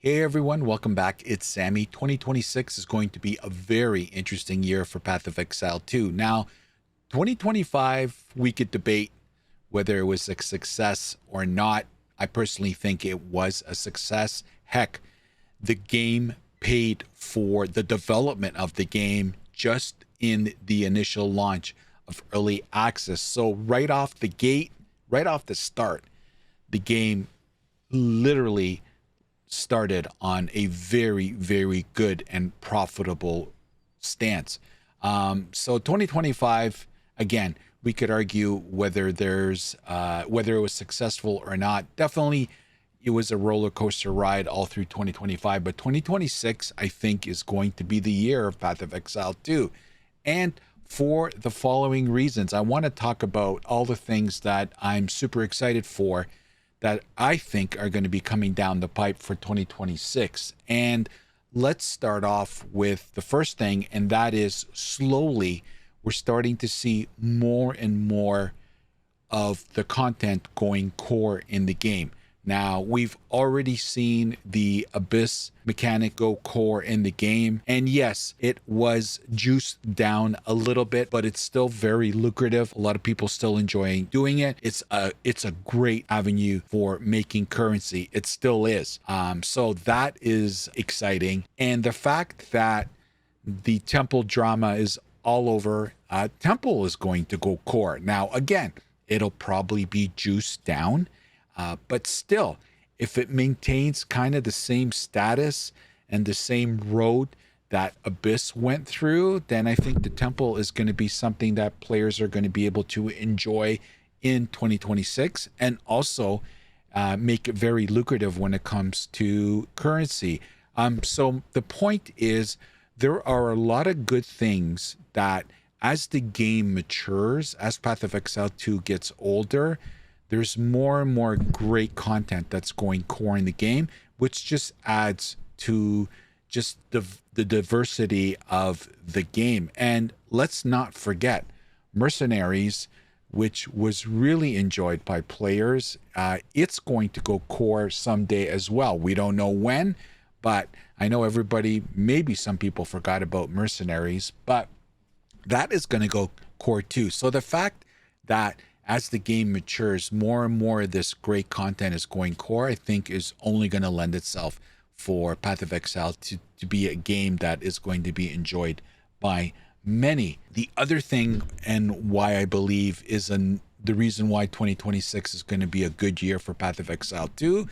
Hey everyone, welcome back. It's Sammy. 2026 is going to be a very interesting year for Path of Exile 2. Now, 2025, we could debate whether it was a success or not. I personally think it was a success. Heck, the game paid for the development of the game just in the initial launch of early access. So right off the gate, right off the start, the game literally started on a very, very good and profitable stance. So 2025, again, we could argue whether whether it was successful or not. Definitely, it was a roller coaster ride all through 2025, but 2026, I think, is going to be the year of Path of Exile 2. And for the following reasons, I want to talk about all the things that I'm super excited for that I think are going to be coming down the pipe for 2026. And let's start off with the first thing, and that is slowly we're starting to see more and more of the content going core in the game. Now, we've already seen the Abyss mechanic go core in the game. And yes, it was juiced down a little bit, but it's still very lucrative. A lot of people still enjoying doing it. It's a great avenue for making currency. It still is. So that is exciting. And the fact that the temple drama is all over, temple is going to go core. Now, again, it'll probably be juiced down. But still, if it maintains kind of the same status and the same road that Abyss went through, then I think the temple is going to be something that players are going to be able to enjoy in 2026 and also make it very lucrative when it comes to currency. So the point is, there are a lot of good things that as the game matures, as Path of Exile 2 gets older, there's more and more great content that's going core in the game, which just adds to just the diversity of the game. And let's not forget Mercenaries, which was really enjoyed by players. It's going to go core someday as well. We don't know when, but I know everybody, maybe some people forgot about Mercenaries, but that is going to go core too. So the fact that as the game matures, more and more of this great content is going core, I think is only going to lend itself for Path of Exile to be a game that is going to be enjoyed by many. The other thing, and why I believe is the reason why 2026 is going to be a good year for Path of Exile 2,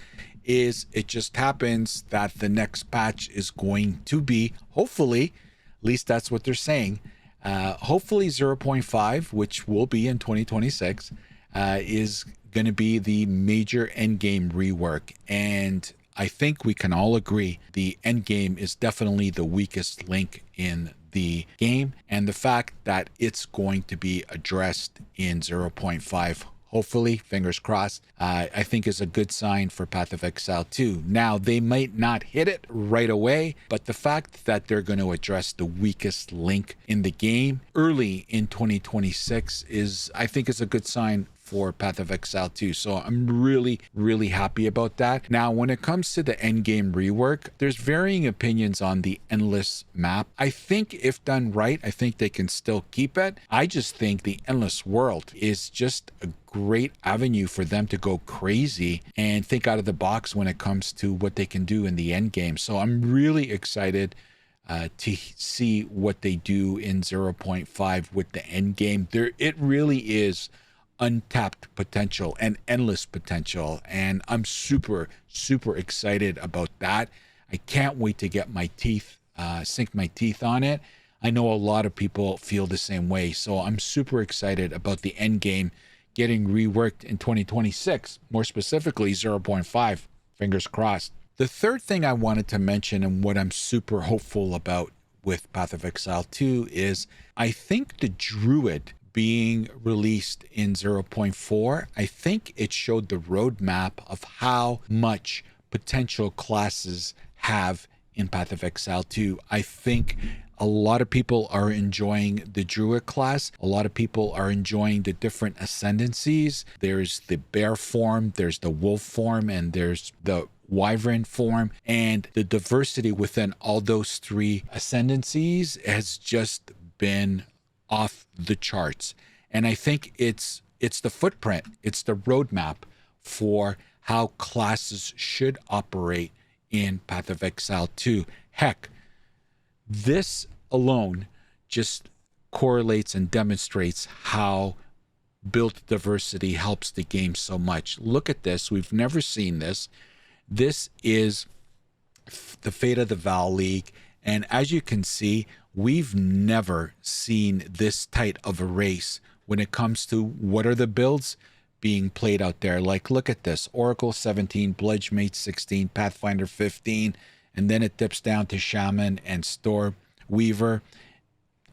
is it just happens that the next patch is going to be, hopefully, at least that's what they're saying, hopefully 0.5, which will be in 2026, is going to be the major endgame rework. And I think we can all agree the endgame is definitely the weakest link in the game. And the fact that it's going to be addressed in 0.5, hopefully, fingers crossed, I think is a good sign for Path of Exile 2. Now, they might not hit it right away, but the fact that they're going to address the weakest link in the game early in 2026 is, I think, is a good sign for Path of Exile 2. So I'm really, really happy about that. Now, when it comes to the endgame rework, there's varying opinions on the endless map. I think if done right, I think they can still keep it. I just think the endless world is just a great avenue for them to go crazy and think out of the box when it comes to what they can do in the end game. So I'm really excited to see what they do in 0.5 with the end game. It really is untapped potential and endless potential, and I'm super excited about that. I can't wait to get my teeth sink my teeth on it. I know a lot of people feel the same way, so I'm super excited about the end game getting reworked in 2026, more specifically 0.5. Fingers crossed. The third thing I wanted to mention, and what I'm super hopeful about with Path of Exile 2, is I think the Druid being released in 0.4, I think it showed the roadmap of how much potential classes have in Path of Exile 2. I think A lot of people are enjoying the Druid class. A lot of people are enjoying the different ascendancies. There's the bear form, there's the wolf form, and there's the wyvern form. And the diversity within all those three ascendancies has just been off the charts. And I think it's the footprint, it's the roadmap for how classes should operate in Path of Exile 2. Heck, this alone just correlates and demonstrates how build diversity helps the game so much. Look at this. We've never seen this. This is the Fate of the Val League. And as you can see, we've never seen this tight of a race when it comes to what are the builds being played out there. Like, look at this. Oracle 17, Bludgemate 16, Pathfinder 15, and then it dips down to Shaman and Storm Weaver.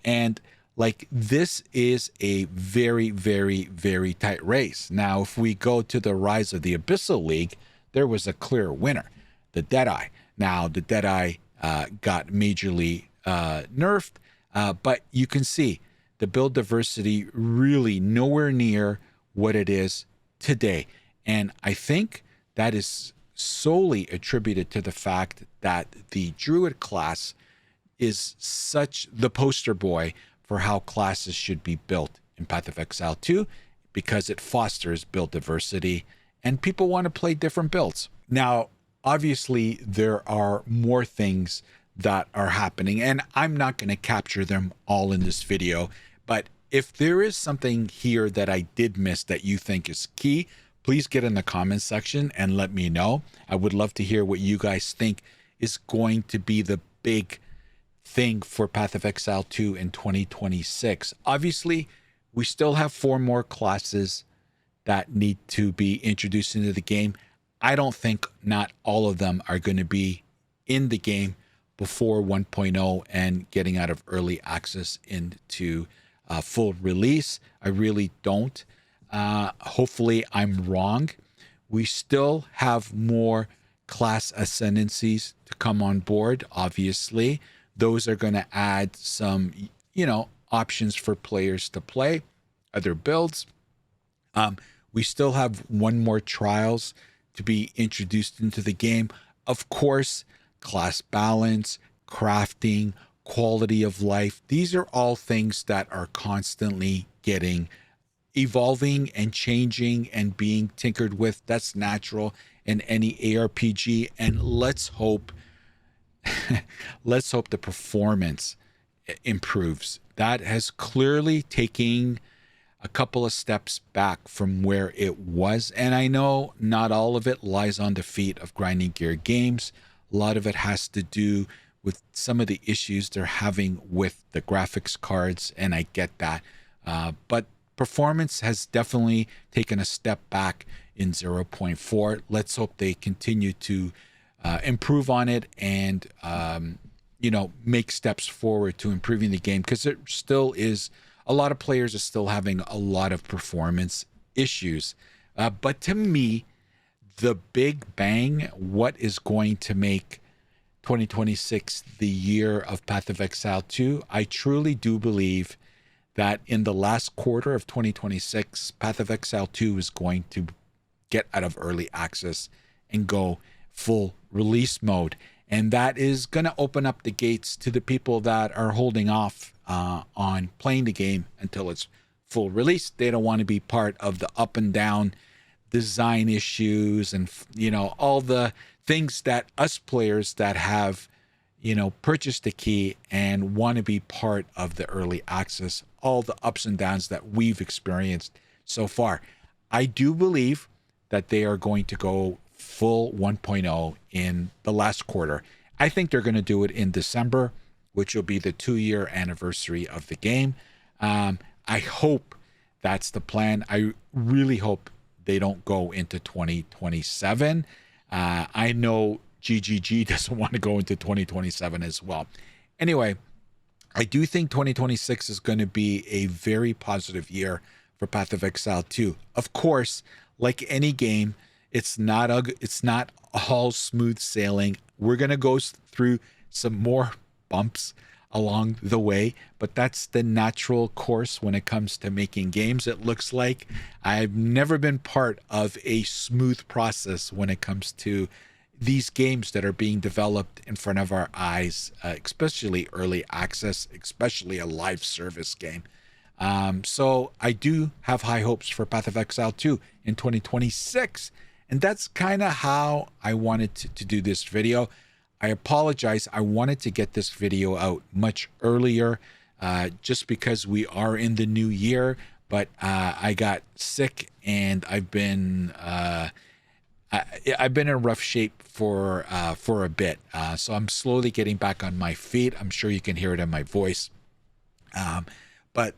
And like, this is a very, very, very tight race. Now, if we go to the Rise of the Abyssal League, there was a clear winner, the Deadeye. Now, the Deadeye got majorly nerfed, but you can see the build diversity really nowhere near what it is today. And I think that is solely attributed to the fact that the Druid class is such the poster boy for how classes should be built in Path of Exile 2, because it fosters build diversity and people want to play different builds. Now, obviously, there are more things that are happening, and I'm not going to capture them all in this video, but if there is something here that I did miss that you think is key, please get in the comments section and let me know. I would love to hear what you guys think is going to be the big thing for Path of Exile 2 in 2026. Obviously, we still have 4 more classes that need to be introduced into the game. I don't think not all of them are going to be in the game before 1.0 and getting out of early access into full release. I really don't. Hopefully I'm wrong. We still have more class ascendancies to come on board. Obviously, those are going to add some, options for players to play other builds. We still have 1 more trials to be introduced into the game. Of course, class balance, crafting, quality of life. These are all things that are constantly evolving and changing and being tinkered with. That's natural in any ARPG. And let's hope the performance improves. That has clearly taken a couple of steps back from where it was. And I know not all of it lies on the feet of Grinding Gear Games. A lot of it has to do with some of the issues they're having with the graphics cards, and I get that. But performance has definitely taken a step back in 0.4. Let's hope they continue to improve on it and, make steps forward to improving the game, because it still is, a lot of players are still having a lot of performance issues. But to me, the big bang, what is going to make 2026 the year of Path of Exile 2, I truly do believe that in the last quarter of 2026, Path of Exile 2 is going to get out of early access and go full release mode. And that is going to open up the gates to the people that are holding off on playing the game until it's full release. They don't want to be part of the up and down design issues and, all the things that us players that have, purchased the key and want to be part of the early access, all the ups and downs that we've experienced so far. I do believe that they are going to go full 1.0 in the last quarter. I think they're going to do it in December, which will be the 2-year anniversary of the game. I hope that's the plan. I really hope they don't go into 2027. I know GGG doesn't want to go into 2027 as well. Anyway, I do think 2026 is going to be a very positive year for Path of Exile 2. Of course, like any game, it's not all smooth sailing. We're going to go through some more bumps. along the way, but that's the natural course when it comes to making games. It looks like I've never been part of a smooth process when it comes to these games that are being developed in front of our eyes, especially early access, especially a live service game. So I do have high hopes for Path of Exile 2 in 2026. And that's kind of how I wanted to do this video. I apologize. I wanted to get this video out much earlier just because we are in the new year. But I got sick and I've been in rough shape for a bit. So I'm slowly getting back on my feet. I'm sure you can hear it in my voice. But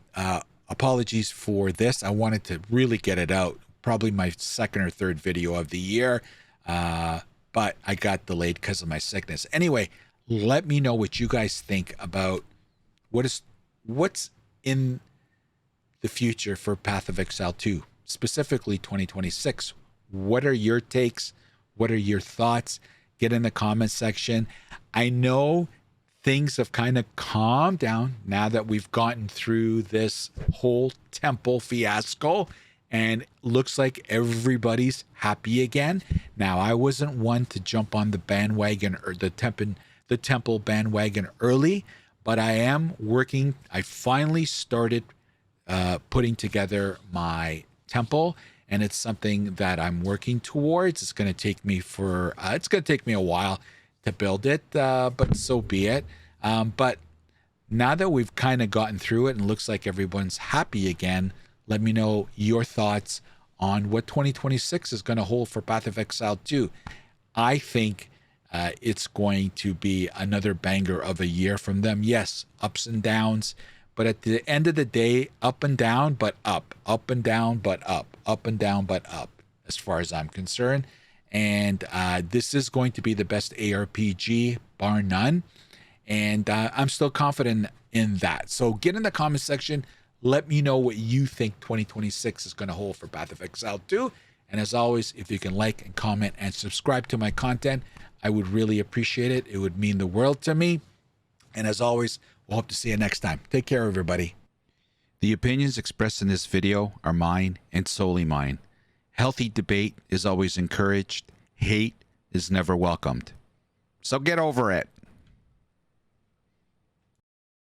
apologies for this. I wanted to really get it out. Probably my second or third video of the year. But I got delayed because of my sickness. Anyway, let me know what you guys think about what's in the future for Path of Exile 2, specifically 2026. What are your takes? What are your thoughts? Get in the comment section. I know things have kind of calmed down now that we've gotten through this whole temple fiasco, and looks like everybody's happy again. Now, I wasn't one to jump on the bandwagon or the temple bandwagon early, but I am working. I finally started putting together my temple, and it's something that I'm working towards. It's going to take me a while to build it, but so be it. But now that we've kind of gotten through it and looks like everyone's happy again, let me know your thoughts on what 2026 is going to hold for Path of Exile 2. I think it's going to be another banger of a year from them. Yes, ups and downs, but at the end of the day, up and down, but up, up and down, but up, up and down, but up, as far as I'm concerned. And this is going to be the best ARPG, bar none. And I'm still confident in that. So get in the comment section. Let me know what you think 2026 is going to hold for Path of Exile 2. And as always, if you can like and comment and subscribe to my content, I would really appreciate it. It would mean the world to me. And as always, we'll hope to see you next time. Take care, everybody. The opinions expressed in this video are mine and solely mine. Healthy debate is always encouraged. Hate is never welcomed. So get over it.